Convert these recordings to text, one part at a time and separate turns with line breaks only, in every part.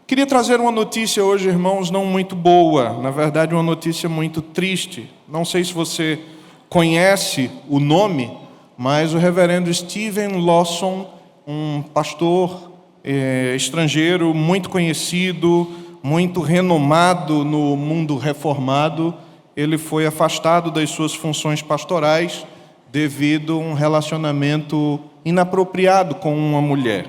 Queria trazer uma notícia hoje, irmãos, não muito boa, na verdade uma notícia muito triste. Não sei se você conhece o nome, mas o reverendo Steven Lawson, um pastor estrangeiro muito conhecido, muito renomado no mundo reformado, ele foi afastado das suas funções pastorais devido a um relacionamento inapropriado com uma mulher.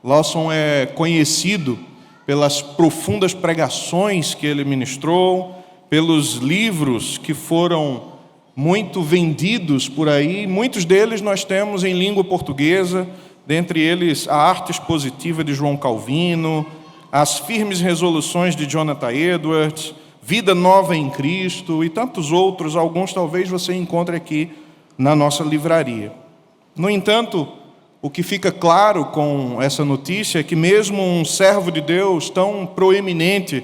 Lawson é conhecido pelas profundas pregações que ele ministrou, pelos livros que foram muito vendidos por aí. Muitos deles nós temos em língua portuguesa, dentre eles a Arte Expositiva de João Calvino, As Firmes Resoluções de Jonathan Edwards, Vida Nova em Cristo e tantos outros. Alguns talvez você encontre aqui na nossa livraria. No entanto, o que fica claro com essa notícia é que mesmo um servo de Deus tão proeminente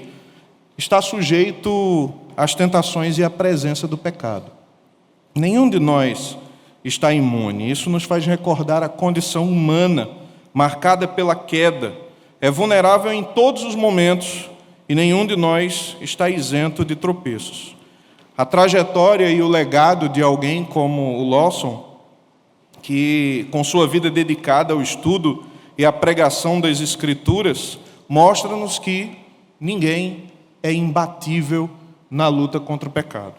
está sujeito às tentações e à presença do pecado. Nenhum de nós está imune. Isso nos faz recordar a condição humana, marcada pela queda. É vulnerável em todos os momentos e nenhum de nós está isento de tropeços. A trajetória e o legado de alguém como o Lawson, que com sua vida dedicada ao estudo e à pregação das Escrituras, mostra-nos que ninguém é imbatível na luta contra o pecado.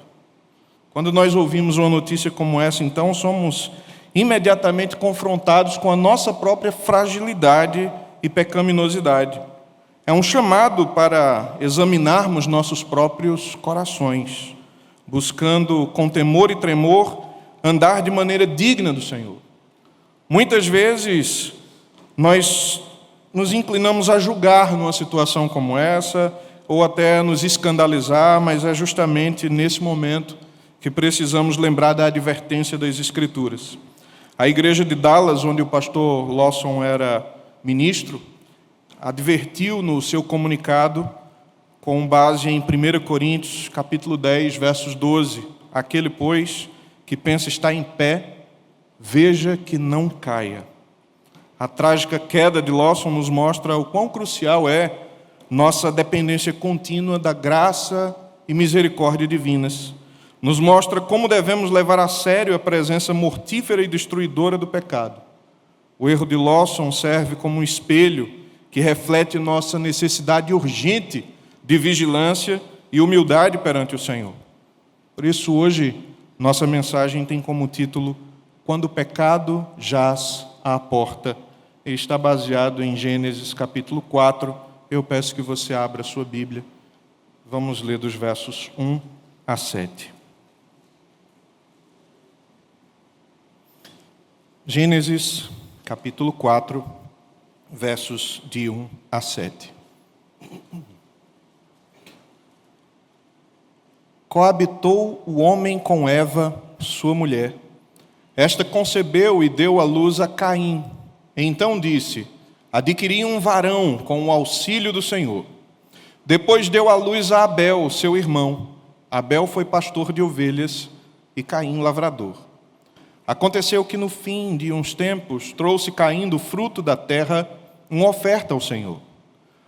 Quando nós ouvimos uma notícia como essa, então, somos imediatamente confrontados com a nossa própria fragilidade e pecaminosidade. É um chamado para examinarmos nossos próprios corações, buscando com temor e tremor andar de maneira digna do Senhor. Muitas vezes nós nos inclinamos a julgar numa situação como essa, ou até nos escandalizar, mas é justamente nesse momento que precisamos lembrar da advertência das Escrituras. A igreja de Dallas, onde o pastor Lawson era ministro, advertiu no seu comunicado, com base em 1 Coríntios, capítulo 10, versos 12, aquele, pois, que pensa estar em pé, veja que não caia. A trágica queda de Lawson nos mostra o quão crucial é nossa dependência contínua da graça e misericórdia divinas. Nos mostra como devemos levar a sério a presença mortífera e destruidora do pecado. O erro de Lawson serve como um espelho que reflete nossa necessidade urgente de vigilância e humildade perante o Senhor. Por isso, hoje, nossa mensagem tem como título Quando o pecado jaz à porta. E está baseado em Gênesis capítulo 4. Eu peço que você abra a sua Bíblia. Vamos ler dos versos 1 a 7. Gênesis capítulo 4, versos de 1 a 7. Coabitou o homem com Eva, sua mulher. Esta concebeu e deu à luz a Caim. Então disse: adquiri um varão com o auxílio do Senhor. Depois deu à luz a Abel, seu irmão. Abel foi pastor de ovelhas e Caim lavrador. Aconteceu que no fim de uns tempos trouxe Caim do fruto da terra uma oferta ao Senhor.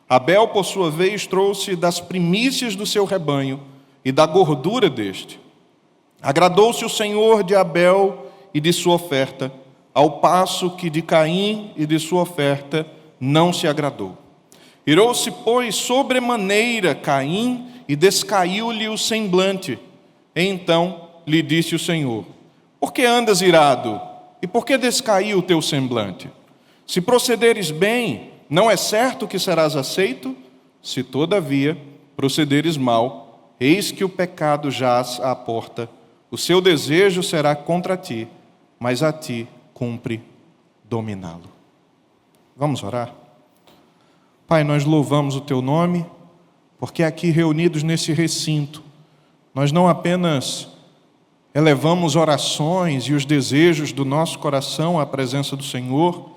Abel, por sua vez, trouxe das primícias do seu rebanho e da gordura deste. Agradou-se o Senhor de Abel e de sua oferta, ao passo que de Caim e de sua oferta não se agradou. Irou-se, pois, sobremaneira Caim e descaiu-lhe o semblante. Então lhe disse o Senhor: por que andas irado? E por que descaiu o teu semblante? Se procederes bem, não é certo que serás aceito? Se, todavia, procederes mal, eis que o pecado jaz à porta. O seu desejo será contra ti, mas a ti cumpre dominá-lo. Vamos orar? Pai, nós louvamos o teu nome, porque aqui reunidos nesse recinto, nós não apenas elevamos orações e os desejos do nosso coração à presença do Senhor,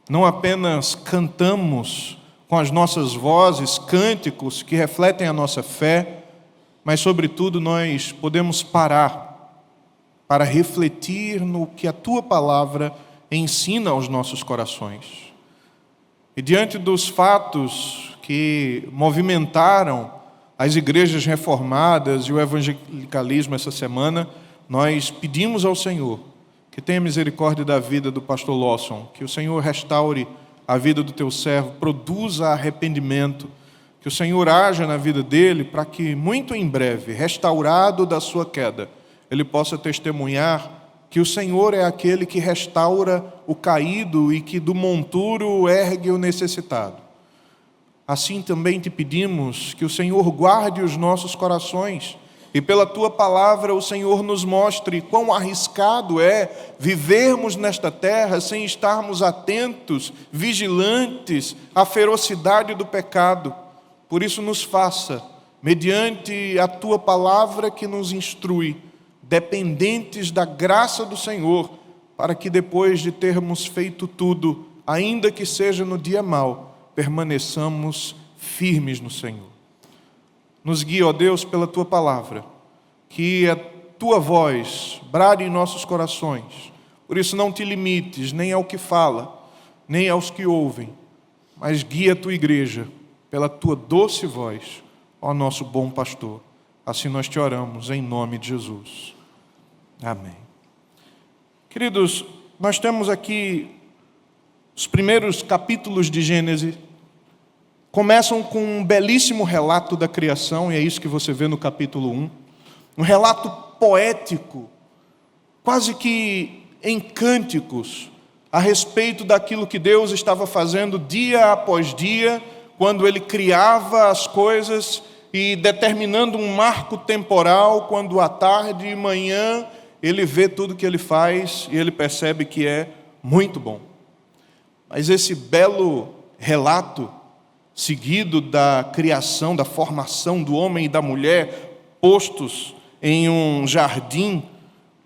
não apenas cantamos com as nossas vozes cânticos que refletem a nossa fé, mas, sobretudo, nós podemos parar para refletir no que a Tua Palavra ensina aos nossos corações. E diante dos fatos que movimentaram as igrejas reformadas e o evangelicalismo essa semana, nós pedimos ao Senhor que tenha misericórdia da vida do pastor Lawson, que o Senhor restaure a vida do teu servo, produza arrependimento, que o Senhor haja na vida dele para que muito em breve, restaurado da sua queda, ele possa testemunhar que o Senhor é aquele que restaura o caído e que do monturo ergue o necessitado. Assim também te pedimos que o Senhor guarde os nossos corações e pela Tua palavra o Senhor nos mostre quão arriscado é vivermos nesta terra sem estarmos atentos, vigilantes à ferocidade do pecado. Por isso nos faça, mediante a Tua palavra que nos instrui, dependentes da graça do Senhor, para que depois de termos feito tudo, ainda que seja no dia mau, permaneçamos firmes no Senhor. Nos guia, ó Deus, pela Tua palavra, que a Tua voz brade em nossos corações. Por isso não te limites nem ao que fala, nem aos que ouvem, mas guia a Tua igreja pela Tua doce voz, ó nosso bom pastor. Assim nós te oramos, em nome de Jesus. Amém. Queridos, nós temos aqui os primeiros capítulos de Gênesis. Começam com um belíssimo relato da criação, e é isso que você vê no capítulo 1. Um relato poético, quase que em cânticos, a respeito daquilo que Deus estava fazendo dia após dia, quando Ele criava as coisas e determinando um marco temporal, quando à tarde e manhã Ele vê tudo que Ele faz e Ele percebe que é muito bom. Mas esse belo relato, seguido da criação, da formação do homem e da mulher, postos em um jardim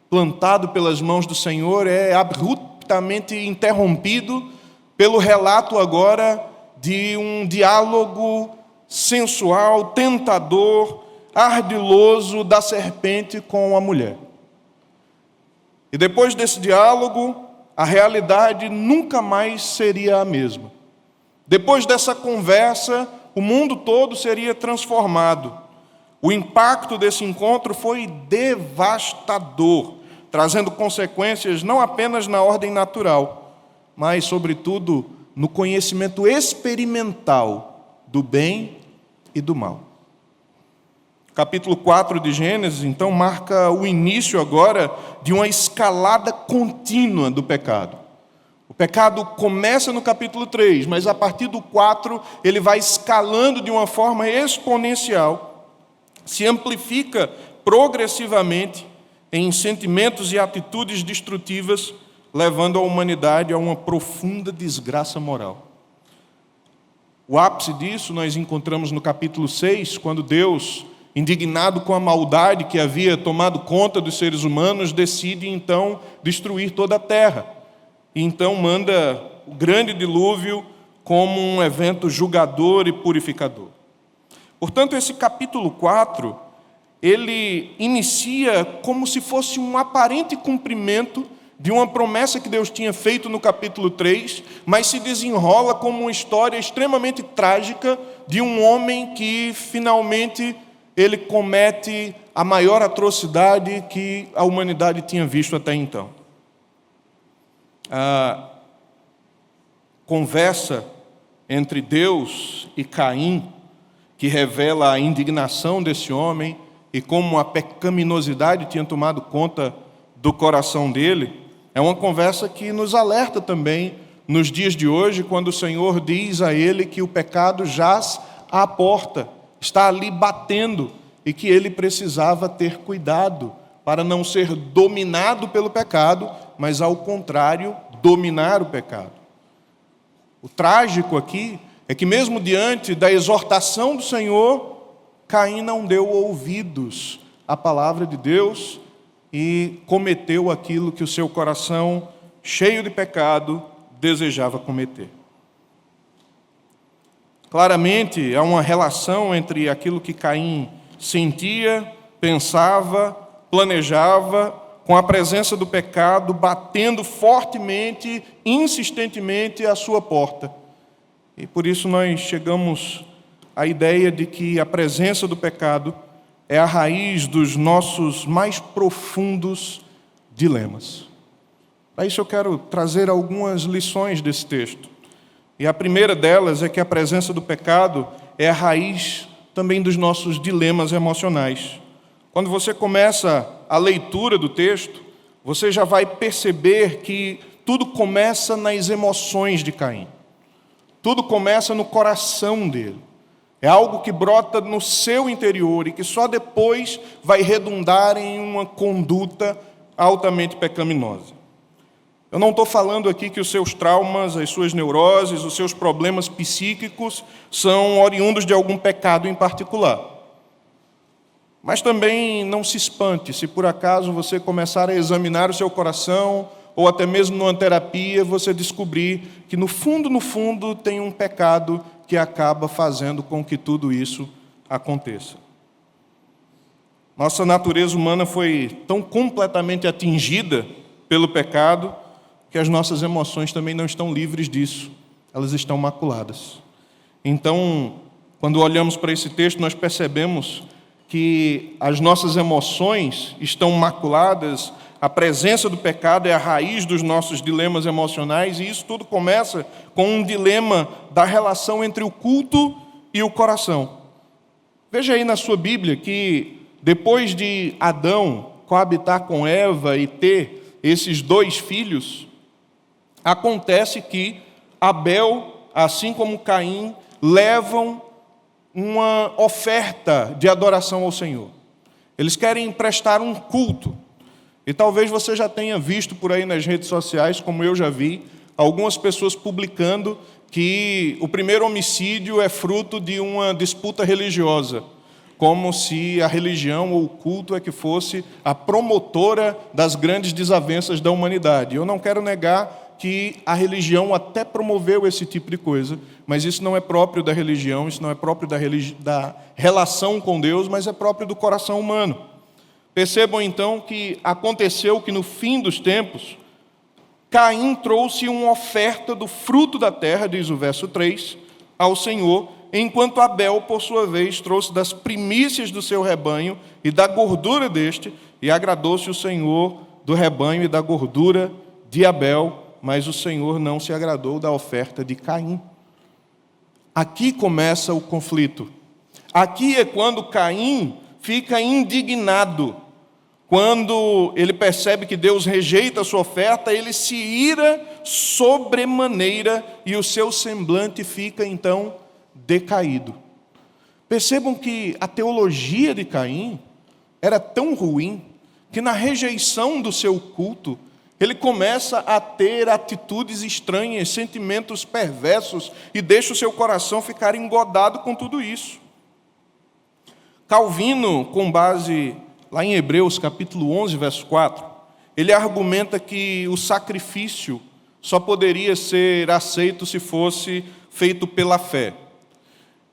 plantado pelas mãos do Senhor, é abruptamente interrompido pelo relato agora de um diálogo sensual, tentador, ardiloso da serpente com a mulher. E depois desse diálogo, a realidade nunca mais seria a mesma. Depois dessa conversa, o mundo todo seria transformado. O impacto desse encontro foi devastador, trazendo consequências não apenas na ordem natural, mas, sobretudo, no conhecimento experimental do bem e do mal. Capítulo 4 de Gênesis, então, marca o início agora de uma escalada contínua do pecado. O pecado começa no capítulo 3, mas a partir do 4 ele vai escalando de uma forma exponencial, se amplifica progressivamente em sentimentos e atitudes destrutivas, levando a humanidade a uma profunda desgraça moral. O ápice disso nós encontramos no capítulo 6, quando Deus, indignado com a maldade que havia tomado conta dos seres humanos, decide então destruir toda a terra. E então manda o grande dilúvio como um evento julgador e purificador. Portanto, esse capítulo 4, ele inicia como se fosse um aparente cumprimento de uma promessa que Deus tinha feito no capítulo 3, mas se desenrola como uma história extremamente trágica de um homem que finalmente ele comete a maior atrocidade que a humanidade tinha visto até então. A conversa entre Deus e Caim, que revela a indignação desse homem e como a pecaminosidade tinha tomado conta do coração dele, é uma conversa que nos alerta também nos dias de hoje, quando o Senhor diz a ele que o pecado jaz à porta, está ali batendo, e que ele precisava ter cuidado para não ser dominado pelo pecado, mas, ao contrário, dominar o pecado. O trágico aqui é que, mesmo diante da exortação do Senhor, Caim não deu ouvidos à palavra de Deus e cometeu aquilo que o seu coração, cheio de pecado, desejava cometer. Claramente, há uma relação entre aquilo que Caim sentia, pensava, planejava, com a presença do pecado batendo fortemente, insistentemente à sua porta. E por isso nós chegamos a ideia de que a presença do pecado é a raiz dos nossos mais profundos dilemas. Para isso eu quero trazer algumas lições desse texto. E a primeira delas é que a presença do pecado é a raiz também dos nossos dilemas emocionais. Quando você começa a leitura do texto, você já vai perceber que tudo começa nas emoções de Caim. Tudo começa no coração dele. É algo que brota no seu interior e que só depois vai redundar em uma conduta altamente pecaminosa. Eu não estou falando aqui que os seus traumas, as suas neuroses, os seus problemas psíquicos são oriundos de algum pecado em particular. Mas também não se espante se por acaso você começar a examinar o seu coração, ou até mesmo numa terapia, você descobrir que no fundo, tem um pecado que acaba fazendo com que tudo isso aconteça. Nossa natureza humana foi tão completamente atingida pelo pecado que as nossas emoções também não estão livres disso, elas estão maculadas. Então, quando olhamos para esse texto, nós percebemos que as nossas emoções estão maculadas, a presença do pecado é a raiz dos nossos dilemas emocionais, e isso tudo começa com um dilema da relação entre o culto e o coração. Veja aí na sua Bíblia que depois de Adão coabitar com Eva e ter esses 2 filhos, acontece que Abel, assim como Caim, levam uma oferta de adoração ao Senhor. Eles querem prestar um culto. E talvez você já tenha visto por aí nas redes sociais, como eu já vi, algumas pessoas publicando que o primeiro homicídio é fruto de uma disputa religiosa, como se a religião ou o culto é que fosse a promotora das grandes desavenças da humanidade. Eu não quero negar que a religião até promoveu esse tipo de coisa, mas isso não é próprio da religião, isso não é próprio da relação com Deus, mas é próprio do coração humano. Percebam então que aconteceu que no fim dos tempos, Caim trouxe uma oferta do fruto da terra, diz o verso 3, ao Senhor, enquanto Abel, por sua vez, trouxe das primícias do seu rebanho e da gordura deste, e agradou-se o Senhor do rebanho e da gordura de Abel, mas o Senhor não se agradou da oferta de Caim. Aqui começa o conflito. Aqui é quando Caim fica indignado. Quando ele percebe que Deus rejeita a sua oferta, ele se ira sobremaneira e o seu semblante fica então decaído. Percebam que a teologia de Caim era tão ruim que na rejeição do seu culto, ele começa a ter atitudes estranhas, sentimentos perversos e deixa o seu coração ficar engodado com tudo isso. Calvino, com base lá em Hebreus, capítulo 11, verso 4, ele argumenta que o sacrifício só poderia ser aceito se fosse feito pela fé.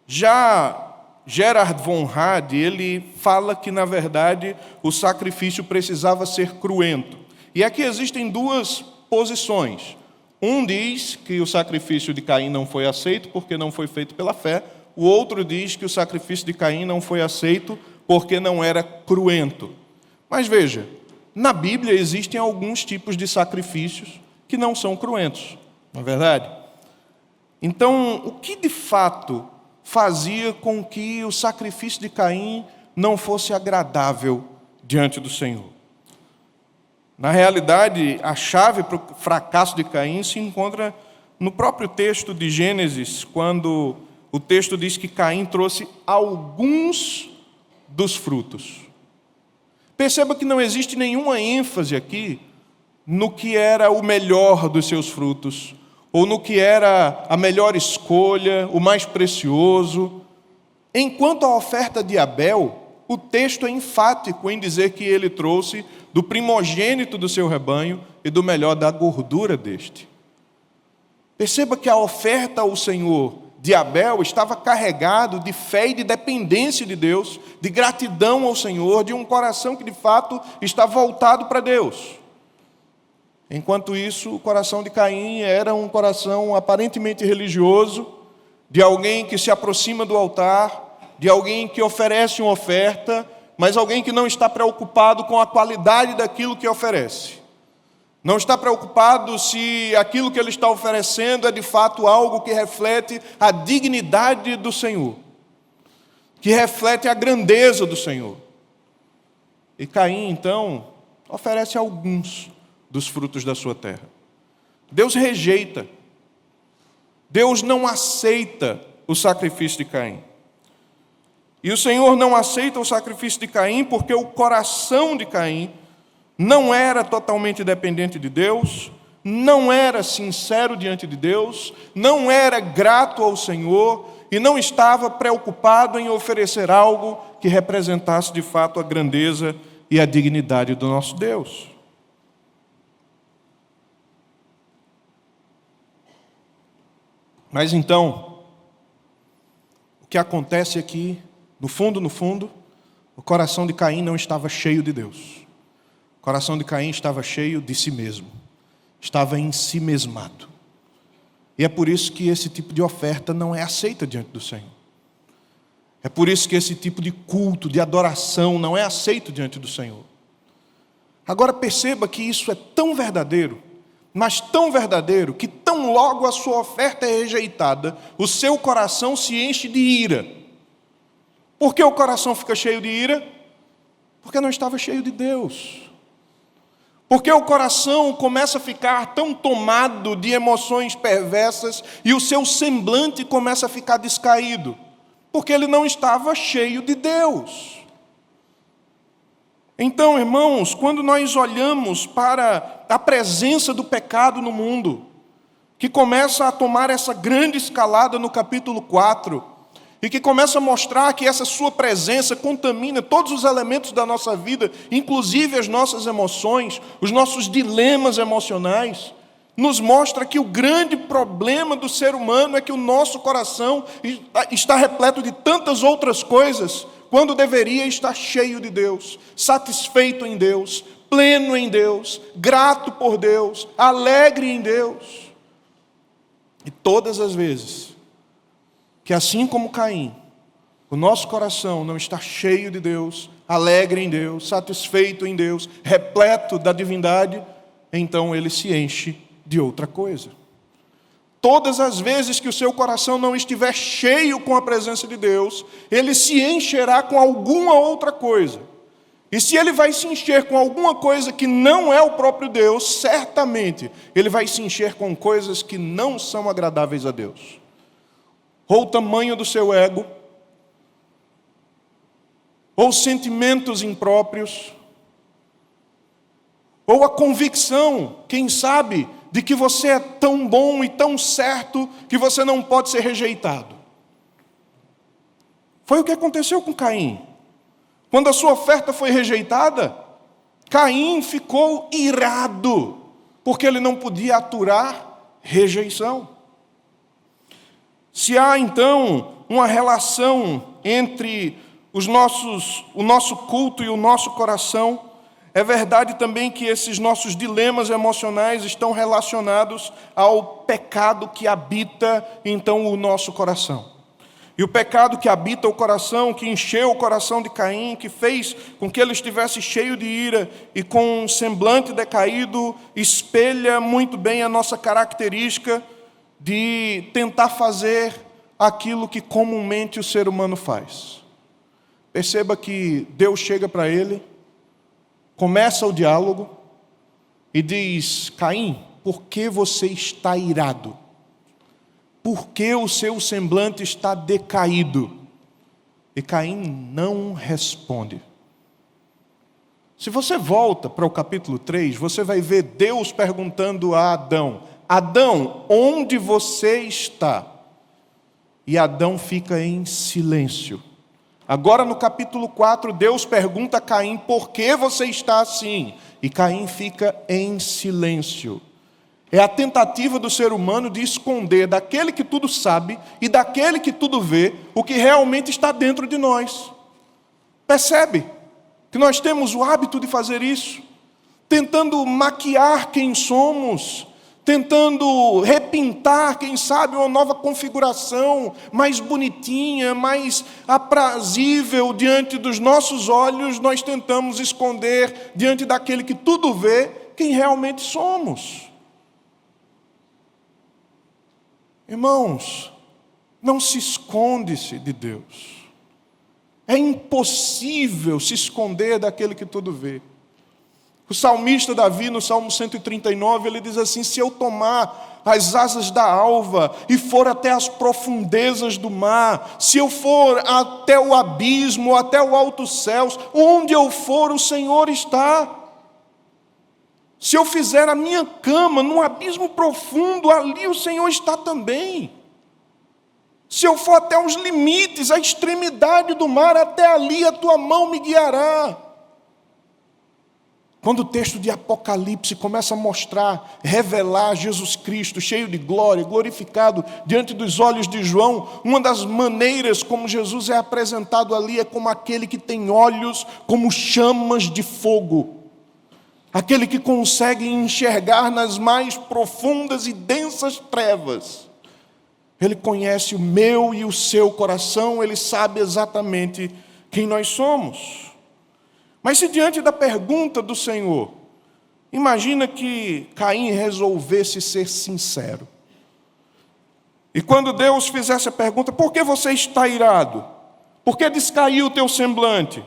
Já Gerhard von Rad, ele fala que, na verdade, o sacrifício precisava ser cruento. E aqui existem 2 posições. Um diz que o sacrifício de Caim não foi aceito porque não foi feito pela fé. O outro diz que o sacrifício de Caim não foi aceito porque não era cruento. Mas veja, na Bíblia existem alguns tipos de sacrifícios que não são cruentos, não é verdade? Então, o que de fato fazia com que o sacrifício de Caim não fosse agradável diante do Senhor? Na realidade, a chave para o fracasso de Caim se encontra no próprio texto de Gênesis, quando o texto diz que Caim trouxe alguns dos frutos. Perceba que não existe nenhuma ênfase aqui no que era o melhor dos seus frutos, ou no que era a melhor escolha, o mais precioso. Enquanto a oferta de Abel, o texto é enfático em dizer que ele trouxe do primogênito do seu rebanho e do melhor da gordura deste. Perceba que a oferta ao Senhor de Abel estava carregado de fé e de dependência de Deus, de gratidão ao Senhor, de um coração que de fato está voltado para Deus. Enquanto isso, o coração de Caim era um coração aparentemente religioso, de alguém que se aproxima do altar, de alguém que oferece uma oferta, mas alguém que não está preocupado com a qualidade daquilo que oferece. Não está preocupado se aquilo que ele está oferecendo é de fato algo que reflete a dignidade do Senhor, que reflete a grandeza do Senhor. E Caim, então, oferece alguns dos frutos da sua terra. Deus rejeita. Deus não aceita o sacrifício de Caim. E o Senhor não aceita o sacrifício de Caim porque o coração de Caim não era totalmente dependente de Deus, não era sincero diante de Deus, não era grato ao Senhor e não estava preocupado em oferecer algo que representasse de fato a grandeza e a dignidade do nosso Deus. Mas então, o que acontece aqui, no fundo, o coração de Caim não estava cheio de Deus. O coração de Caim estava cheio de si mesmo, estava ensimesmado. E é por isso que esse tipo de oferta não é aceita diante do Senhor. É por isso que esse tipo de culto, de adoração, não é aceito diante do Senhor. Agora perceba que isso é tão verdadeiro, mas tão verdadeiro, que tão logo a sua oferta é rejeitada, o seu coração se enche de ira. Por que o coração fica cheio de ira? Porque não estava cheio de Deus. Porque o coração começa a ficar tão tomado de emoções perversas e o seu semblante começa a ficar descaído. Porque ele não estava cheio de Deus. Então, irmãos, quando nós olhamos para a presença do pecado no mundo, que começa a tomar essa grande escalada no capítulo 4, e que começa a mostrar que essa sua presença contamina todos os elementos da nossa vida, inclusive as nossas emoções, os nossos dilemas emocionais, nos mostra que o grande problema do ser humano é que o nosso coração está repleto de tantas outras coisas, quando deveria estar cheio de Deus, satisfeito em Deus, pleno em Deus, grato por Deus, alegre em Deus. E todas as vezes que, assim como Caim, o nosso coração não está cheio de Deus, alegre em Deus, satisfeito em Deus, repleto da divindade, então ele se enche de outra coisa. Todas as vezes que o seu coração não estiver cheio com a presença de Deus, ele se encherá com alguma outra coisa. E se ele vai se encher com alguma coisa que não é o próprio Deus, certamente ele vai se encher com coisas que não são agradáveis a Deus. Ou o tamanho do seu ego, ou sentimentos impróprios, ou a convicção, quem sabe, de que você é tão bom e tão certo que você não pode ser rejeitado. Foi o que aconteceu com Caim. Quando a sua oferta foi rejeitada, Caim ficou irado, porque ele não podia aturar rejeição. Se há, então, uma relação entre o nosso culto e o nosso coração, é verdade também que esses nossos dilemas emocionais estão relacionados ao pecado que habita, então, o nosso coração. E o pecado que habita o coração, que encheu o coração de Caim, que fez com que ele estivesse cheio de ira e com um semblante decaído, espelha muito bem a nossa característica de tentar fazer aquilo que comumente o ser humano faz. Perceba que Deus chega para ele, começa o diálogo e diz: Caim, por que você está irado? Por que o seu semblante está decaído? E Caim não responde. Se você volta para o capítulo 3, você vai ver Deus perguntando a Adão: Adão, onde você está? E Adão fica em silêncio. Agora no capítulo 4, Deus pergunta a Caim: por que você está assim? E Caim fica em silêncio. É a tentativa do ser humano de esconder daquele que tudo sabe e daquele que tudo vê o que realmente está dentro de nós. Percebe que nós temos o hábito de fazer isso, tentando maquiar quem somos, tentando repintar, quem sabe, uma nova configuração, mais bonitinha, mais aprazível diante dos nossos olhos, nós tentamos esconder diante daquele que tudo vê, quem realmente somos. Irmãos, não se esconde-se de Deus. É impossível se esconder daquele que tudo vê. O salmista Davi, no Salmo 139, ele diz assim: se eu tomar as asas da alva e for até as profundezas do mar, se eu for até o abismo, até o alto céus, onde eu for, o Senhor está. Se eu fizer a minha cama num abismo profundo, ali o Senhor está também. Se eu for até os limites, a extremidade do mar, até ali a tua mão me guiará. Quando o texto de Apocalipse começa a mostrar, revelar Jesus Cristo, cheio de glória, glorificado diante dos olhos de João, uma das maneiras como Jesus é apresentado ali é como aquele que tem olhos como chamas de fogo. Aquele que consegue enxergar nas mais profundas e densas trevas. Ele conhece o meu e o seu coração, ele sabe exatamente quem nós somos. Mas se diante da pergunta do Senhor, imagina que Caim resolvesse ser sincero. E quando Deus fizesse a pergunta: por que você está irado? Por que descaiu o teu semblante?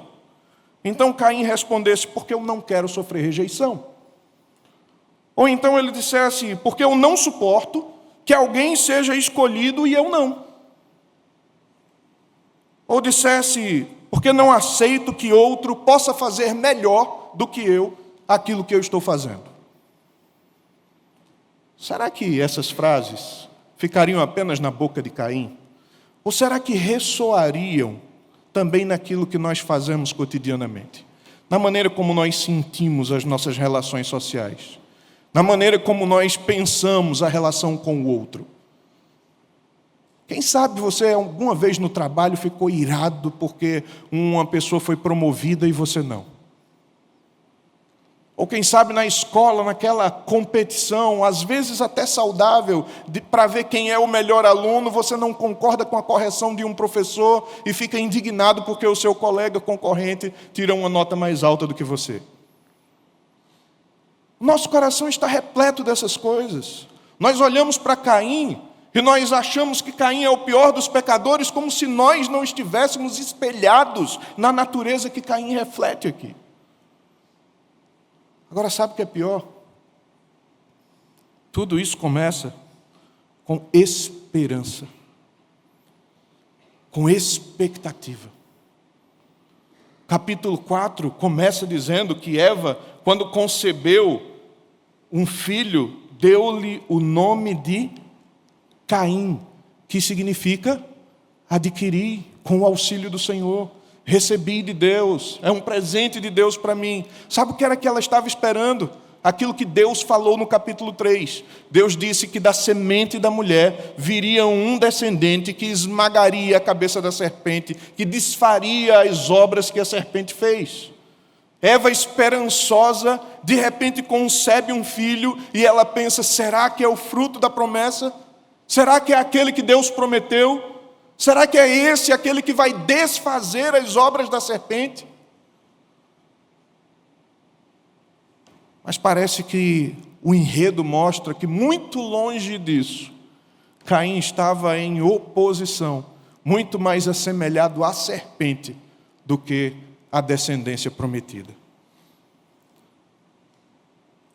Então Caim respondesse: porque eu não quero sofrer rejeição. Ou então ele dissesse: porque eu não suporto que alguém seja escolhido e eu não. Ou dissesse: porque não aceito que outro possa fazer melhor do que eu aquilo que eu estou fazendo. Será que essas frases ficariam apenas na boca de Caim? Ou será que ressoariam também naquilo que nós fazemos cotidianamente? Na maneira como nós sentimos as nossas relações sociais? Na maneira como nós pensamos a relação com o outro? Quem sabe você alguma vez no trabalho ficou irado porque uma pessoa foi promovida e você não? Ou quem sabe na escola, naquela competição, às vezes até saudável, para ver quem é o melhor aluno, você não concorda com a correção de um professor e fica indignado porque o seu colega concorrente tira uma nota mais alta do que você. Nosso coração está repleto dessas coisas. Nós olhamos para Caim e nós achamos que Caim é o pior dos pecadores, como se nós não estivéssemos espelhados na natureza que Caim reflete aqui. Agora, sabe o que é pior? Tudo isso começa com esperança, com expectativa. Capítulo 4 começa dizendo que Eva, quando concebeu um filho, deu-lhe o nome de Caim, que significa adquirir com o auxílio do Senhor. Recebi de Deus, é um presente de Deus para mim. Sabe o que era que ela estava esperando? Aquilo que Deus falou no capítulo 3. Deus disse que da semente da mulher viria um descendente que esmagaria a cabeça da serpente, que desfaria as obras que a serpente fez. Eva, esperançosa, de repente concebe um filho e ela pensa: será que é o fruto da promessa? Será que é aquele que Deus prometeu? Será que é esse aquele que vai desfazer as obras da serpente? Mas parece que o enredo mostra que muito longe disso, Caim estava em oposição, muito mais assemelhado à serpente do que à descendência prometida.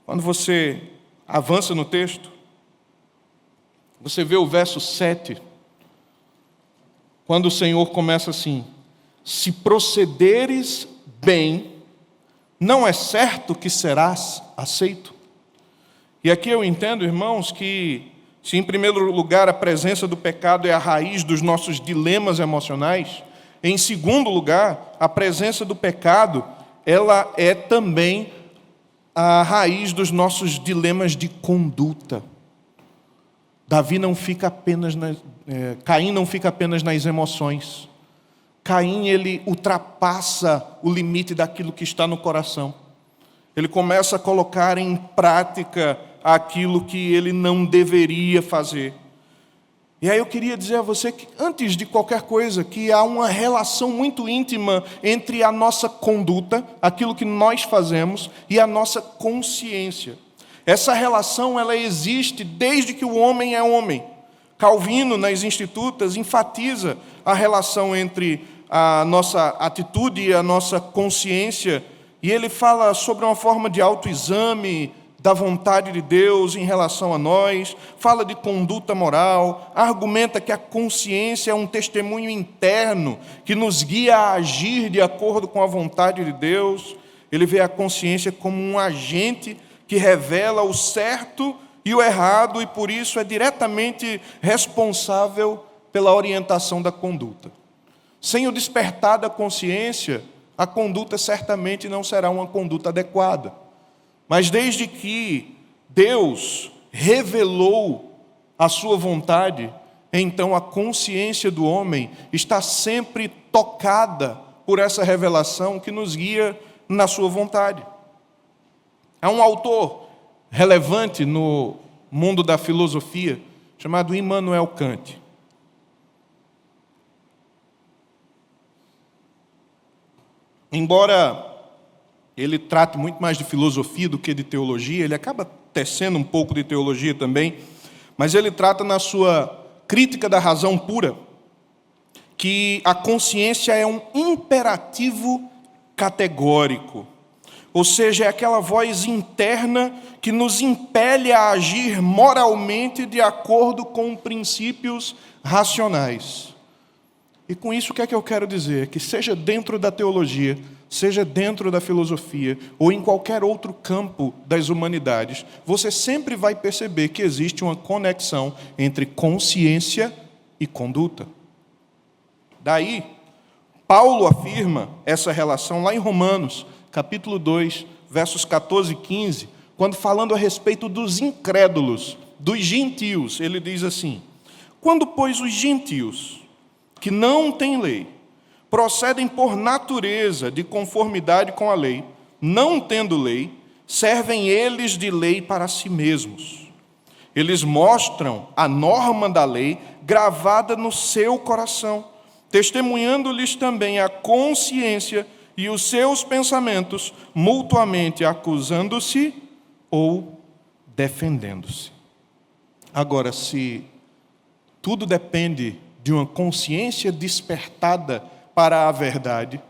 Quando você avança no texto, você vê o verso 7, quando o Senhor começa assim: se procederes bem, não é certo que serás aceito? E aqui eu entendo, irmãos, que se em primeiro lugar a presença do pecado é a raiz dos nossos dilemas emocionais, em segundo lugar, a presença do pecado, ela é também a raiz dos nossos dilemas de conduta. Caim não fica apenas nas emoções. Caim, ele ultrapassa o limite daquilo que está no coração. Ele começa a colocar em prática aquilo que ele não deveria fazer. E aí eu queria dizer a você que, antes de qualquer coisa, que há uma relação muito íntima entre a nossa conduta, aquilo que nós fazemos, e a nossa consciência. Essa relação, ela existe desde que o homem é homem. Calvino, nas Institutas, enfatiza a relação entre a nossa atitude e a nossa consciência, e ele fala sobre uma forma de autoexame da vontade de Deus em relação a nós, fala de conduta moral, argumenta que a consciência é um testemunho interno que nos guia a agir de acordo com a vontade de Deus. Ele vê a consciência como um agente que revela o certo e o errado, e por isso é diretamente responsável pela orientação da conduta. Sem o despertar da consciência, a conduta certamente não será uma conduta adequada. Mas desde que Deus revelou a sua vontade, então a consciência do homem está sempre tocada por essa revelação que nos guia na sua vontade. Há um autor relevante no mundo da filosofia chamado Immanuel Kant. Embora ele trate muito mais de filosofia do que de teologia, ele acaba tecendo um pouco de teologia também, mas ele trata na sua Crítica da Razão Pura que a consciência é um imperativo categórico, ou seja, é aquela voz interna que nos impele a agir moralmente de acordo com princípios racionais. E com isso, o que é que eu quero dizer? Que seja dentro da teologia, seja dentro da filosofia, ou em qualquer outro campo das humanidades, você sempre vai perceber que existe uma conexão entre consciência e conduta. Daí, Paulo afirma essa relação lá em Romanos, capítulo 2, versos 14 e 15, quando falando a respeito dos incrédulos, dos gentios, ele diz assim: quando, pois, os gentios, que não têm lei, procedem por natureza de conformidade com a lei, não tendo lei, servem eles de lei para si mesmos. Eles mostram a norma da lei gravada no seu coração, testemunhando-lhes também a consciência e os seus pensamentos, mutuamente acusando-se ou defendendo-se. Agora, se tudo depende de uma consciência despertada para a verdade,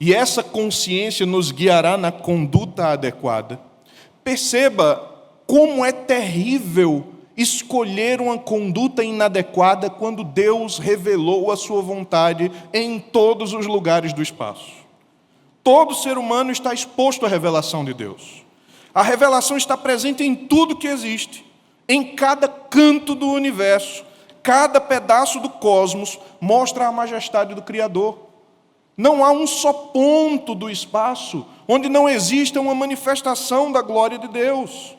e essa consciência nos guiará na conduta adequada, perceba como é terrível escolher uma conduta inadequada quando Deus revelou a sua vontade em todos os lugares do espaço. Todo ser humano está exposto à revelação de Deus. A revelação está presente em tudo que existe, em cada canto do universo. Cada pedaço do cosmos mostra a majestade do Criador. Não há um só ponto do espaço onde não exista uma manifestação da glória de Deus.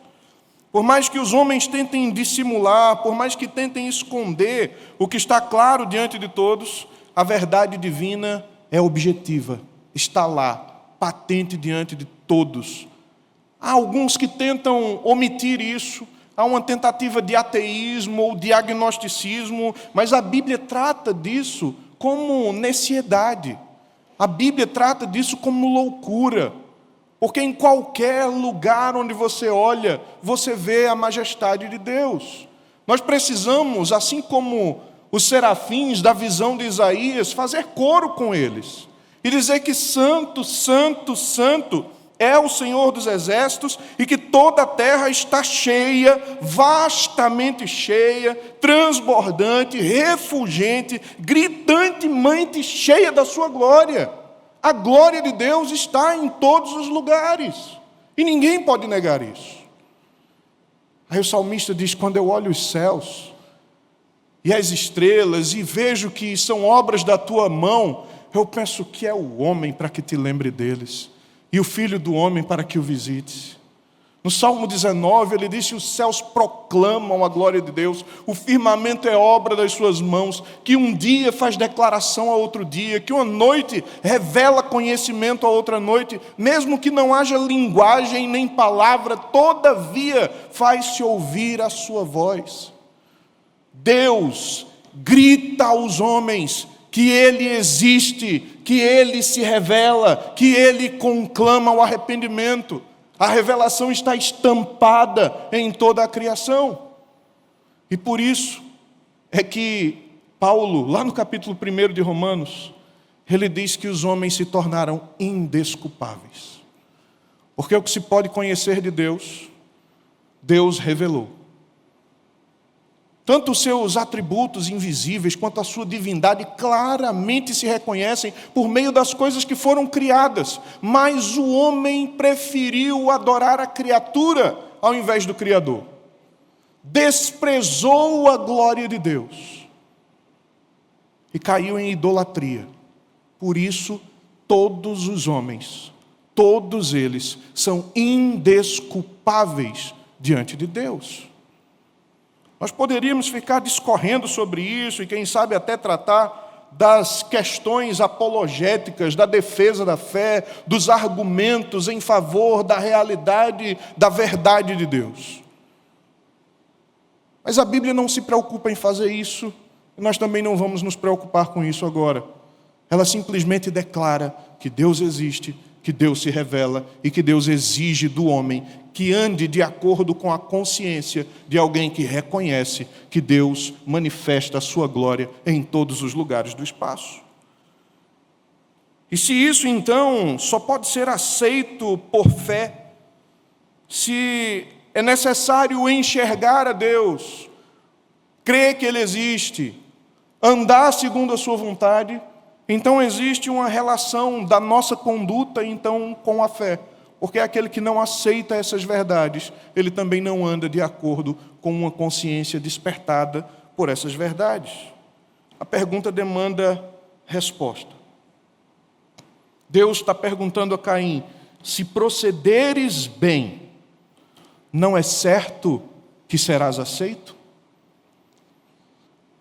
Por mais que os homens tentem dissimular, por mais que tentem esconder o que está claro diante de todos, a verdade divina é objetiva, está lá, patente diante de todos. Há alguns que tentam omitir isso, há uma tentativa de ateísmo ou de agnosticismo, mas a Bíblia trata disso como neciedade. A Bíblia trata disso como loucura, porque em qualquer lugar onde você olha, você vê a majestade de Deus. Nós precisamos, assim como os serafins da visão de Isaías, fazer coro com eles e dizer que santo, santo, santo é o Senhor dos exércitos, e que toda a terra está cheia, vastamente cheia, transbordante, refulgente, gritantemente cheia da sua glória. A glória de Deus está em todos os lugares, e ninguém pode negar isso. Aí o salmista diz: quando eu olho os céus e as estrelas e vejo que são obras da tua mão, eu penso que é o homem para que te lembre deles, e o filho do homem para que o visites. No Salmo 19, ele diz que os céus proclamam a glória de Deus, o firmamento é obra das suas mãos, que um dia faz declaração a outro dia, que uma noite revela conhecimento a outra noite, mesmo que não haja linguagem nem palavra, todavia faz-se ouvir a sua voz. Deus grita aos homens que Ele existe, que Ele se revela, que Ele conclama o arrependimento. A revelação está estampada em toda a criação. E por isso é que Paulo, lá no capítulo 1 de Romanos, ele diz que os homens se tornaram indesculpáveis. Porque o que se pode conhecer de Deus, Deus revelou. Tanto os seus atributos invisíveis quanto a sua divindade claramente se reconhecem por meio das coisas que foram criadas. Mas o homem preferiu adorar a criatura ao invés do Criador. Desprezou a glória de Deus e caiu em idolatria. Por isso, todos os homens, todos eles, são indesculpáveis diante de Deus. Nós poderíamos ficar discorrendo sobre isso e, quem sabe, até tratar das questões apologéticas, da defesa da fé, dos argumentos em favor da realidade, da verdade de Deus. Mas a Bíblia não se preocupa em fazer isso, e nós também não vamos nos preocupar com isso agora. Ela simplesmente declara que Deus existe, que Deus se revela e que Deus exige do homem que ande de acordo com a consciência de alguém que reconhece que Deus manifesta a sua glória em todos os lugares do espaço. E se isso, então, só pode ser aceito por fé, se é necessário enxergar a Deus, crer que Ele existe, andar segundo a sua vontade, então existe uma relação da nossa conduta, então, com a fé. Porque aquele que não aceita essas verdades, ele também não anda de acordo com uma consciência despertada por essas verdades. A pergunta demanda resposta. Deus está perguntando a Caim: se procederes bem, não é certo que serás aceito?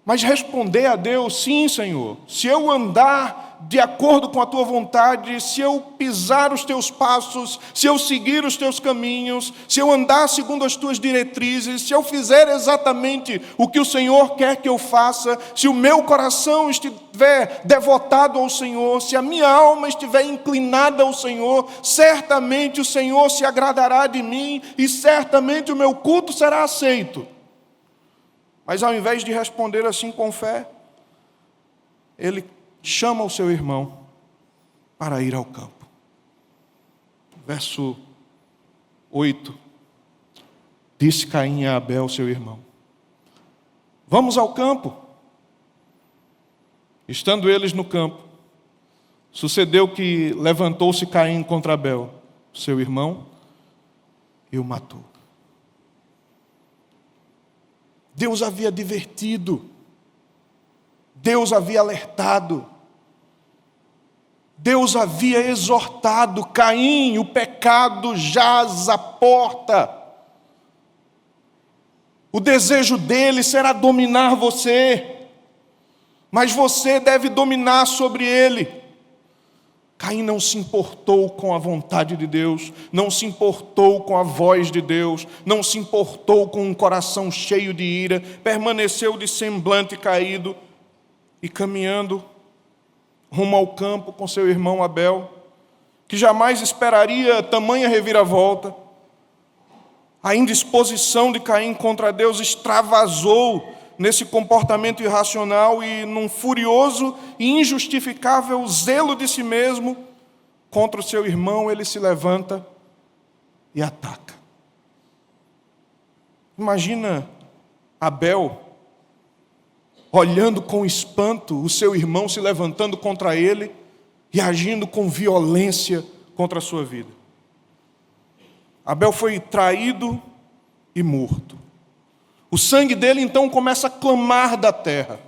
Mas responder a Deus: sim, Senhor, se eu andar de acordo com a tua vontade, se eu pisar os teus passos, se eu seguir os teus caminhos, se eu andar segundo as tuas diretrizes, se eu fizer exatamente o que o Senhor quer que eu faça, se o meu coração estiver devotado ao Senhor, se a minha alma estiver inclinada ao Senhor, certamente o Senhor se agradará de mim e certamente o meu culto será aceito. Mas ao invés de responder assim com fé, ele chama o seu irmão para ir ao campo. Verso 8. Disse Caim a Abel, seu irmão: vamos ao campo. Estando eles no campo, sucedeu que levantou-se Caim contra Abel, seu irmão, e o matou. Deus havia advertido, Deus havia alertado, Deus havia exortado: Caim, o pecado jaz à porta. O desejo dele será dominar você, mas você deve dominar sobre ele. Caim não se importou com a vontade de Deus, não se importou com a voz de Deus, não se importou com um coração cheio de ira, permaneceu de semblante caído e caminhando rumo ao campo com seu irmão Abel, que jamais esperaria tamanha reviravolta. A indisposição de Caim contra Deus extravasou nesse comportamento irracional e num furioso e injustificável zelo de si mesmo contra o seu irmão, ele se levanta e ataca. Imagina Abel olhando com espanto o seu irmão se levantando contra ele e agindo com violência contra a sua vida. Abel foi traído e morto. O sangue dele então começa a clamar da terra,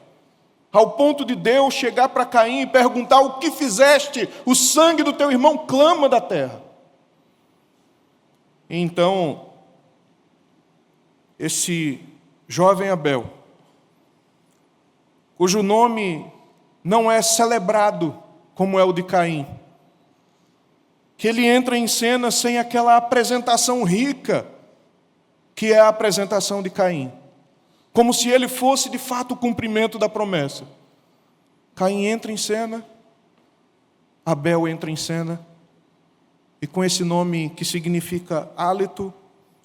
ao ponto de Deus chegar para Caim e perguntar: o que fizeste? O sangue do teu irmão clama da terra. E então esse jovem Abel, cujo nome não é celebrado como é o de Caim, que ele entra em cena sem aquela apresentação rica que é a apresentação de Caim, como se ele fosse de fato o cumprimento da promessa. Caim entra em cena, Abel entra em cena, e com esse nome que significa hálito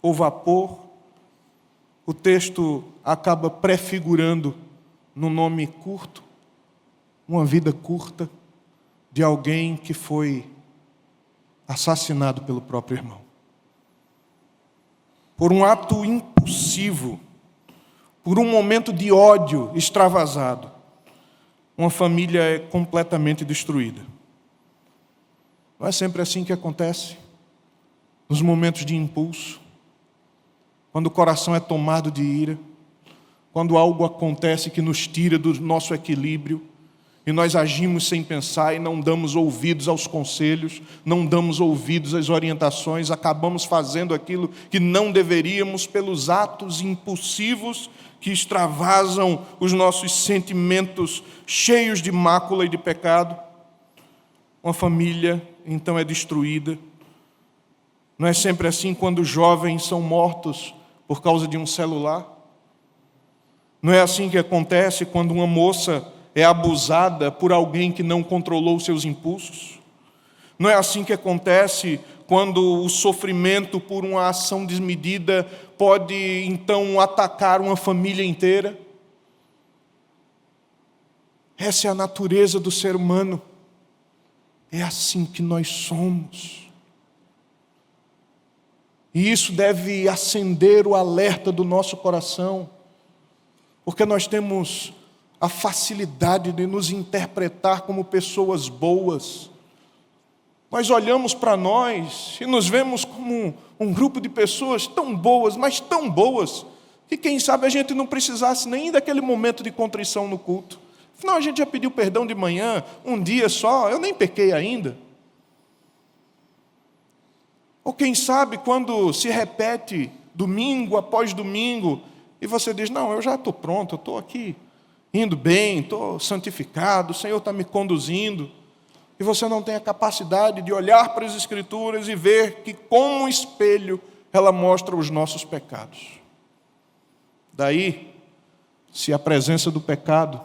ou vapor, o texto acaba prefigurando no nome curto, uma vida curta de alguém que foi assassinado pelo próprio irmão. Por um ato impulsivo, por um momento de ódio extravasado, uma família é completamente destruída. Não é sempre assim que acontece? Nos momentos de impulso, quando o coração é tomado de ira, quando algo acontece que nos tira do nosso equilíbrio, e nós agimos sem pensar e não damos ouvidos aos conselhos, não damos ouvidos às orientações, acabamos fazendo aquilo que não deveríamos pelos atos impulsivos que extravasam os nossos sentimentos cheios de mácula e de pecado. Uma família, então, é destruída. Não é sempre assim quando jovens são mortos por causa de um celular? Não é assim que acontece quando uma moça é abusada por alguém que não controlou seus impulsos? Não é assim que acontece quando o sofrimento por uma ação desmedida pode, então, atacar uma família inteira? Essa é a natureza do ser humano. É assim que nós somos. E isso deve acender o alerta do nosso coração, porque nós temos a facilidade de nos interpretar como pessoas boas. Nós olhamos para nós e nos vemos como um grupo de pessoas tão boas, mas tão boas, que quem sabe a gente não precisasse nem daquele momento de contrição no culto. Afinal, a gente já pediu perdão de manhã, um dia só, eu nem pequei ainda. Ou quem sabe quando se repete domingo após domingo, e você diz, não, eu já estou pronto, eu estou aqui indo bem, estou santificado, o Senhor está me conduzindo. E você não tem a capacidade de olhar para as Escrituras e ver que, como um espelho, ela mostra os nossos pecados. Daí, se a presença do pecado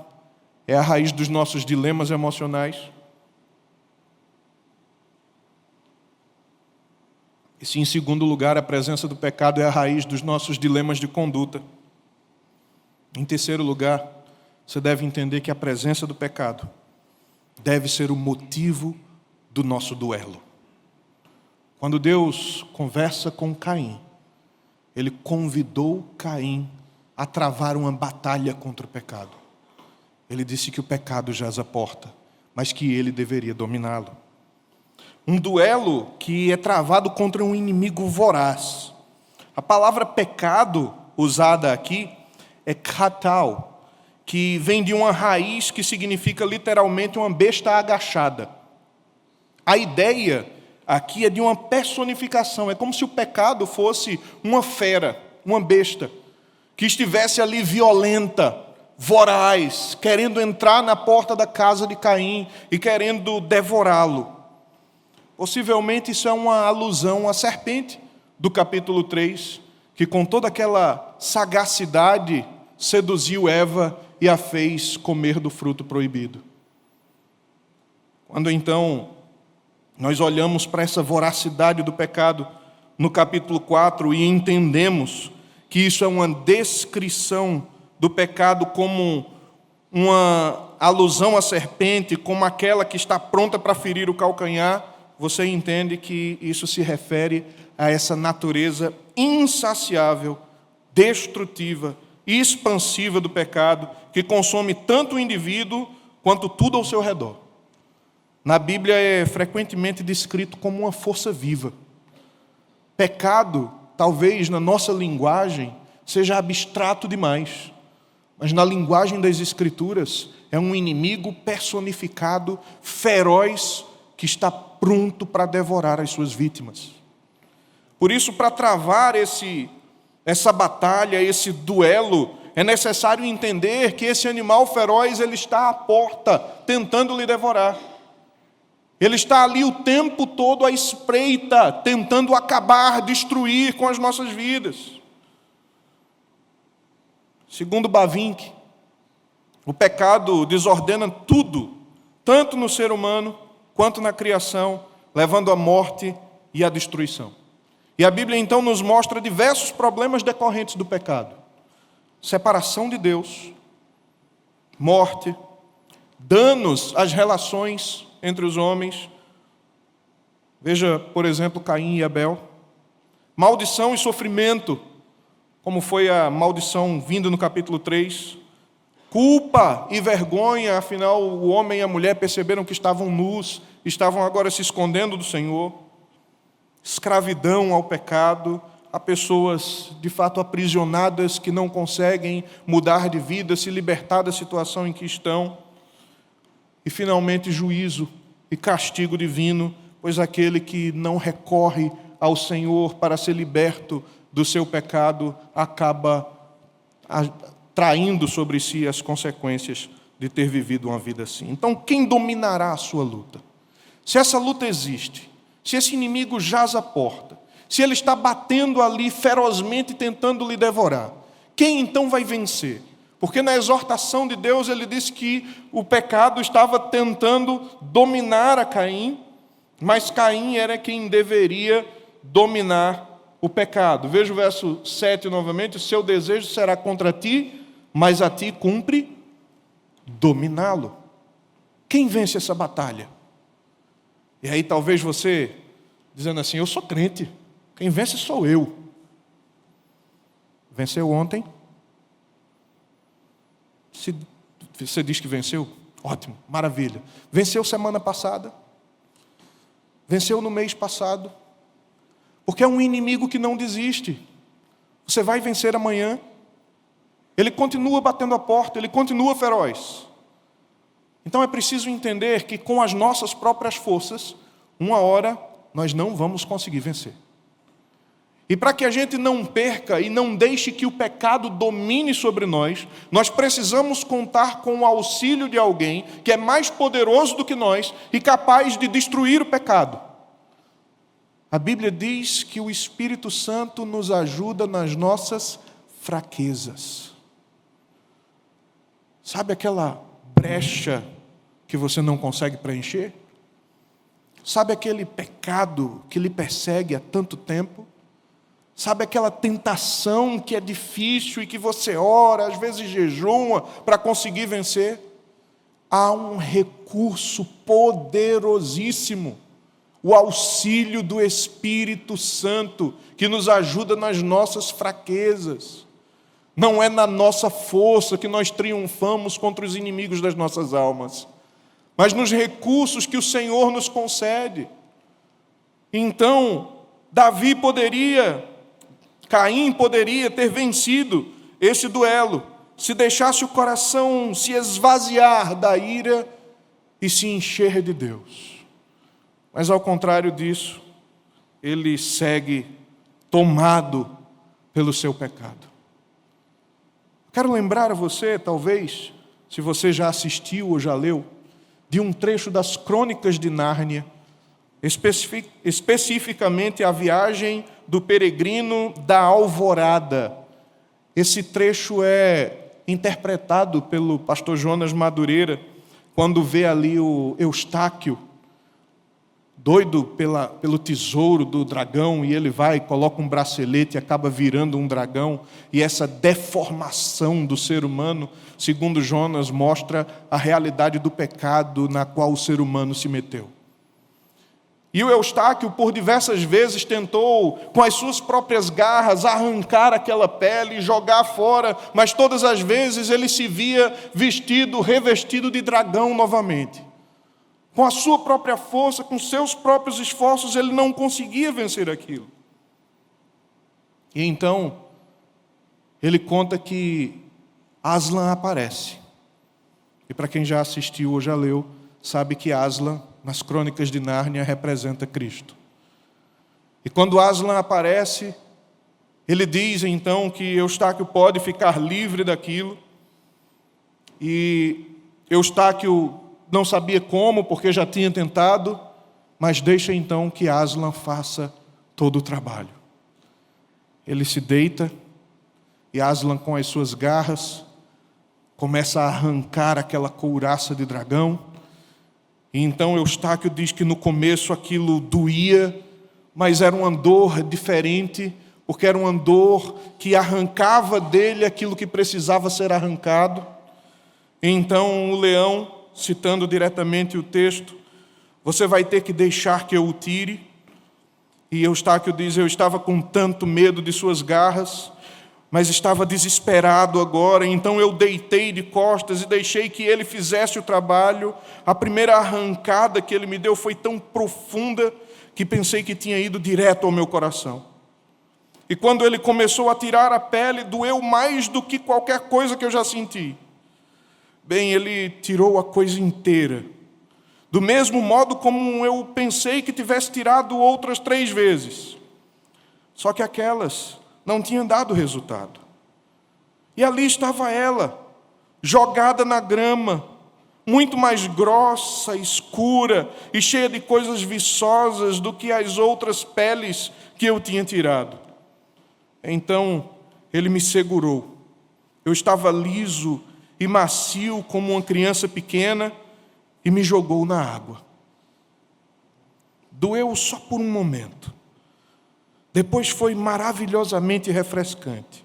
é a raiz dos nossos dilemas emocionais, e se, em segundo lugar, a presença do pecado é a raiz dos nossos dilemas de conduta, em terceiro lugar, você deve entender que a presença do pecado deve ser o motivo do nosso duelo. Quando Deus conversa com Caim, Ele convidou Caim a travar uma batalha contra o pecado. Ele disse que o pecado jaz à porta, mas que ele deveria dominá-lo. Um duelo que é travado contra um inimigo voraz. A palavra pecado usada aqui é katal, que vem de uma raiz que significa literalmente uma besta agachada. A ideia aqui é de uma personificação, é como se o pecado fosse uma fera, uma besta, que estivesse ali violenta, voraz, querendo entrar na porta da casa de Caim e querendo devorá-lo. Possivelmente isso é uma alusão à serpente do capítulo 3, que com toda aquela sagacidade seduziu Eva e a fez comer do fruto proibido. Quando então nós olhamos para essa voracidade do pecado no capítulo 4 e entendemos que isso é uma descrição do pecado como uma alusão à serpente, como aquela que está pronta para ferir o calcanhar, você entende que isso se refere a essa natureza insaciável, destrutiva, expansiva do pecado, que consome tanto o indivíduo quanto tudo ao seu redor. Na Bíblia é frequentemente descrito como uma força viva. Pecado, talvez na nossa linguagem, seja abstrato demais, mas na linguagem das Escrituras é um inimigo personificado, feroz, que está pronto para devorar as suas vítimas. Por isso, para travar esse essa batalha, esse duelo, é necessário entender que esse animal feroz, ele está à porta, tentando lhe devorar. Ele está ali o tempo todo à espreita, tentando acabar, destruir com as nossas vidas. Segundo Bavinck, o pecado desordena tudo, tanto no ser humano quanto na criação, levando à morte e à destruição. E a Bíblia então nos mostra diversos problemas decorrentes do pecado: separação de Deus, morte, danos às relações entre os homens. Veja, por exemplo, Caim e Abel. Maldição e sofrimento, como foi a maldição vinda no capítulo 3. Culpa e vergonha, afinal o homem e a mulher perceberam que estavam nus, estavam agora se escondendo do Senhor. Escravidão ao pecado, a pessoas de fato aprisionadas que não conseguem mudar de vida, se libertar da situação em que estão. E finalmente juízo e castigo divino, pois aquele que não recorre ao Senhor para ser liberto do seu pecado acaba traindo sobre si as consequências de ter vivido uma vida assim. Então, quem dominará a sua luta? Se essa luta existe, se esse inimigo jaz à porta, se ele está batendo ali ferozmente tentando lhe devorar, quem então vai vencer? Porque na exortação de Deus ele disse que o pecado estava tentando dominar a Caim, mas Caim era quem deveria dominar o pecado. Veja o verso 7 novamente: o seu desejo será contra ti, mas a ti cumpre dominá-lo. Quem vence essa batalha? E aí talvez você, dizendo assim: eu sou crente, quem vence sou eu. Venceu ontem? Se você diz que venceu, ótimo, maravilha. Venceu semana passada? Venceu no mês passado? Porque é um inimigo que não desiste. Você vai vencer amanhã. Ele continua batendo a porta, ele continua feroz. Então é preciso entender que com as nossas próprias forças, uma hora nós não vamos conseguir vencer. E para que a gente não perca e não deixe que o pecado domine sobre nós, nós precisamos contar com o auxílio de alguém que é mais poderoso do que nós e capaz de destruir o pecado. A Bíblia diz que o Espírito Santo nos ajuda nas nossas fraquezas. Sabe aquela brecha que você não consegue preencher? Sabe aquele pecado que lhe persegue há tanto tempo? Sabe aquela tentação que é difícil e que você ora, às vezes jejuma para conseguir vencer? Há um recurso poderosíssimo, o auxílio do Espírito Santo, que nos ajuda nas nossas fraquezas. Não é na nossa força que nós triunfamos contra os inimigos das nossas almas, mas nos recursos que o Senhor nos concede. Então, Caim poderia ter vencido esse duelo, se deixasse o coração se esvaziar da ira e se encher de Deus. Mas ao contrário disso, ele segue tomado pelo seu pecado. Quero lembrar a você, talvez, se você já assistiu ou já leu, de um trecho das Crônicas de Nárnia, especificamente a viagem do peregrino da Alvorada. Esse trecho é interpretado pelo pastor Jonas Madureira, quando vê ali o Eustáquio, doido pelo tesouro do dragão, e ele vai e coloca um bracelete e acaba virando um dragão, e essa deformação do ser humano, segundo Jonas, mostra a realidade do pecado na qual o ser humano se meteu. E o Eustáquio, por diversas vezes, tentou, com as suas próprias garras, arrancar aquela pele e jogar fora, mas todas as vezes ele se via revestido de dragão novamente. Com a sua própria força, com seus próprios esforços, ele não conseguia vencer aquilo. E então, ele conta que Aslan aparece. E para quem já assistiu ou já leu, sabe que Aslan, nas Crônicas de Nárnia, representa Cristo. E quando Aslan aparece, Ele diz então que Eustáquio pode ficar livre daquilo. E Eustáquio não sabia como, porque já tinha tentado, mas deixa então que Aslan faça todo o trabalho. Ele se deita e Aslan, com as suas garras, começa a arrancar aquela couraça de dragão. E então Eustáquio diz que no começo aquilo doía, mas era um andor diferente, porque era um andor que arrancava dele aquilo que precisava ser arrancado. E então o leão, citando diretamente o texto, você vai ter que deixar que eu o tire. E Eustáquio diz, eu estava com tanto medo de suas garras, mas estava desesperado agora, então eu deitei de costas e deixei que ele fizesse o trabalho. A primeira arrancada que ele me deu foi tão profunda que pensei que tinha ido direto ao meu coração. E quando ele começou a tirar a pele, doeu mais do que qualquer coisa que eu já senti. Bem, ele tirou a coisa inteira, do mesmo modo como eu pensei que tivesse tirado outras 3 vezes. Só que aquelas não tinham dado resultado. E ali estava ela, jogada na grama, muito mais grossa, escura e cheia de coisas viçosas do que as outras peles que eu tinha tirado. Então ele me segurou. Eu estava liso e macio como uma criança pequena e me jogou na água. Doeu só por um momento. Depois foi maravilhosamente refrescante.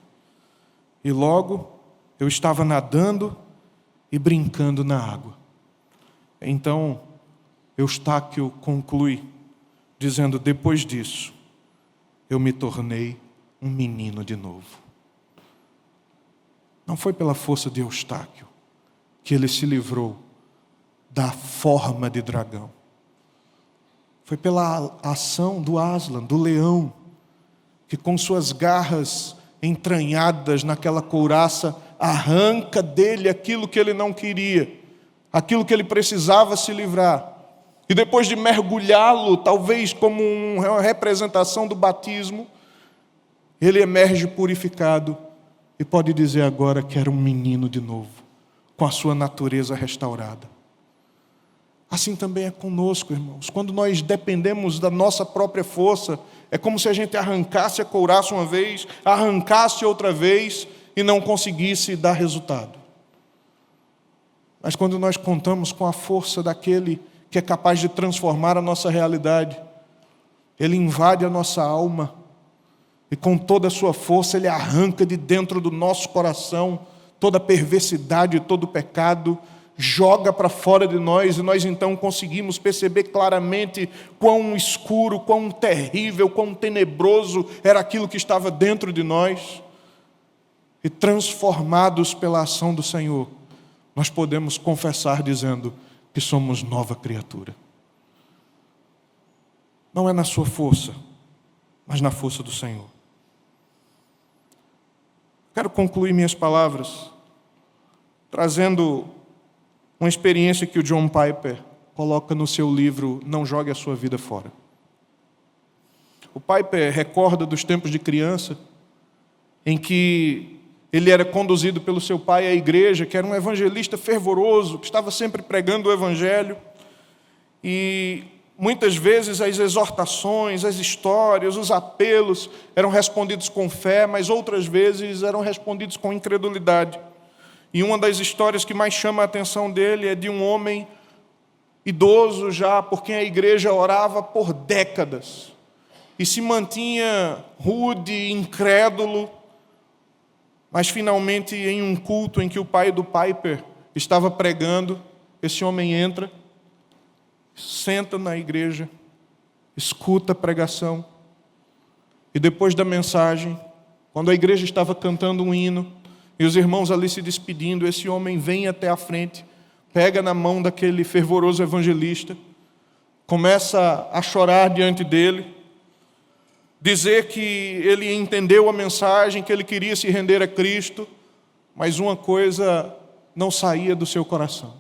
E logo eu estava nadando e brincando na água. Então Eustáquio conclui dizendo, depois disso, eu me tornei um menino de novo. Não foi pela força de Eustáquio que ele se livrou da forma de dragão. Foi pela ação do Aslan, do leão, que com suas garras entranhadas naquela couraça, arranca dele aquilo que ele não queria, aquilo que ele precisava se livrar. E depois de mergulhá-lo, talvez como uma representação do batismo, ele emerge purificado e pode dizer agora que era um menino de novo, com a sua natureza restaurada. Assim também é conosco, irmãos. Quando nós dependemos da nossa própria força, é como se a gente arrancasse a couraça uma vez, arrancasse outra vez e não conseguisse dar resultado. Mas quando nós contamos com a força daquele que é capaz de transformar a nossa realidade, ele invade a nossa alma e com toda a sua força ele arranca de dentro do nosso coração toda a perversidade, todo o pecado, joga para fora de nós, e nós então conseguimos perceber claramente quão escuro, quão terrível, quão tenebroso era aquilo que estava dentro de nós. E transformados pela ação do Senhor, nós podemos confessar dizendo que somos nova criatura. Não é na sua força, mas na força do Senhor. Quero concluir minhas palavras trazendo uma experiência que o John Piper coloca no seu livro Não Jogue a Sua Vida Fora. O Piper recorda dos tempos de criança em que ele era conduzido pelo seu pai à igreja, que era um evangelista fervoroso, que estava sempre pregando o evangelho. E muitas vezes as exortações, as histórias, os apelos eram respondidos com fé, mas outras vezes eram respondidos com incredulidade. E uma das histórias que mais chama a atenção dele é de um homem idoso já, por quem a igreja orava por décadas, e se mantinha rude, incrédulo, mas finalmente em um culto em que o pai do Piper estava pregando, esse homem entra, senta na igreja, escuta a pregação, e depois da mensagem, quando a igreja estava cantando um hino, e os irmãos ali se despedindo, esse homem vem até a frente, pega na mão daquele fervoroso evangelista, começa a chorar diante dele, dizer que ele entendeu a mensagem, que ele queria se render a Cristo, mas uma coisa não saía do seu coração.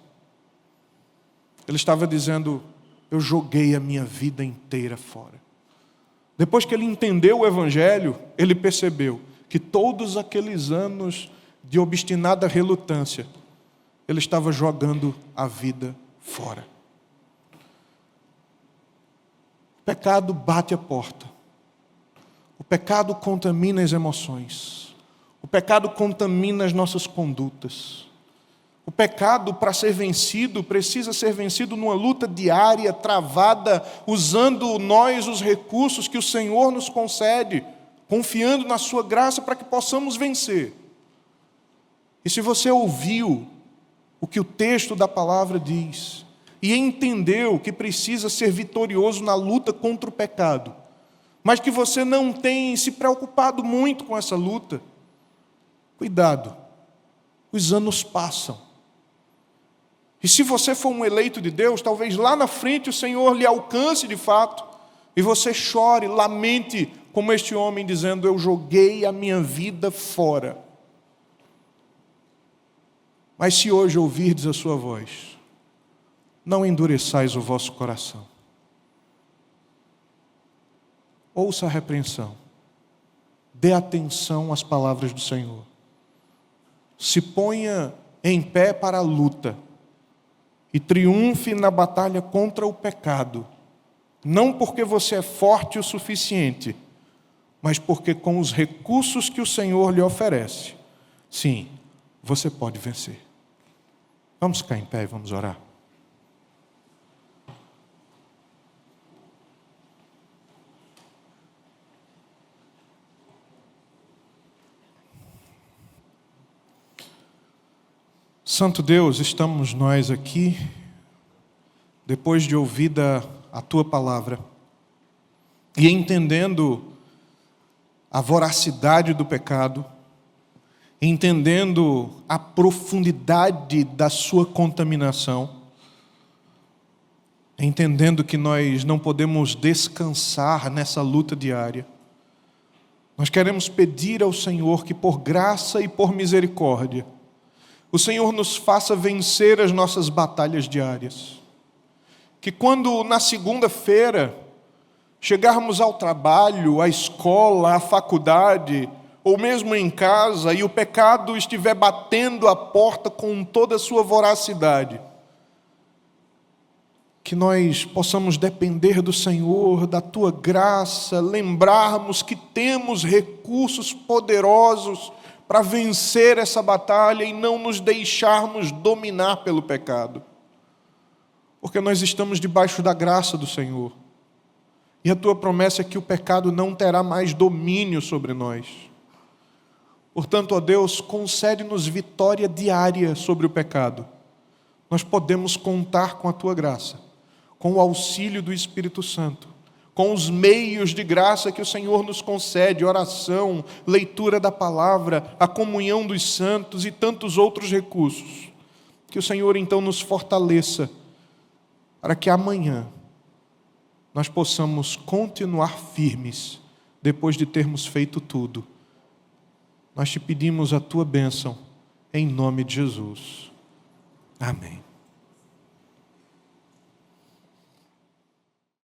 Ele estava dizendo, eu joguei a minha vida inteira fora. Depois que ele entendeu o Evangelho, ele percebeu que todos aqueles anos de obstinada relutância, ele estava jogando a vida fora. O pecado bate a porta. O pecado contamina as emoções. O pecado contamina as nossas condutas. O pecado, para ser vencido, precisa ser vencido numa luta diária, travada, usando nós os recursos que o Senhor nos concede, confiando na sua graça para que possamos vencer. E se você ouviu o que o texto da palavra diz, e entendeu que precisa ser vitorioso na luta contra o pecado, mas que você não tem se preocupado muito com essa luta, cuidado, os anos passam. E se você for um eleito de Deus, talvez lá na frente o Senhor lhe alcance de fato, e você chore, lamente, como este homem, dizendo: eu joguei a minha vida fora. Mas se hoje ouvirdes a sua voz, não endureçais o vosso coração. Ouça a repreensão. Dê atenção às palavras do Senhor. Se ponha em pé para a luta e triunfe na batalha contra o pecado, não porque você é forte o suficiente, mas porque com os recursos que o Senhor lhe oferece, sim, você pode vencer. Vamos ficar em pé e vamos orar. Santo Deus, estamos nós aqui, depois de ouvida a Tua palavra, e entendendo a voracidade do pecado, entendendo a profundidade da sua contaminação, entendendo que nós não podemos descansar nessa luta diária, nós queremos pedir ao Senhor que, por graça e por misericórdia, o Senhor nos faça vencer as nossas batalhas diárias. Que quando na segunda-feira chegarmos ao trabalho, à escola, à faculdade, ou mesmo em casa, e o pecado estiver batendo a porta com toda a sua voracidade, que nós possamos depender do Senhor, da Tua graça, lembrarmos que temos recursos poderosos para vencer essa batalha e não nos deixarmos dominar pelo pecado. Porque nós estamos debaixo da graça do Senhor. E a Tua promessa é que o pecado não terá mais domínio sobre nós. Portanto, ó Deus, concede-nos vitória diária sobre o pecado. Nós podemos contar com a Tua graça, com o auxílio do Espírito Santo, com os meios de graça que o Senhor nos concede, oração, leitura da palavra, a comunhão dos santos e tantos outros recursos. Que o Senhor então nos fortaleça, para que amanhã nós possamos continuar firmes, depois de termos feito tudo. Nós te pedimos a Tua bênção, em nome de Jesus. Amém.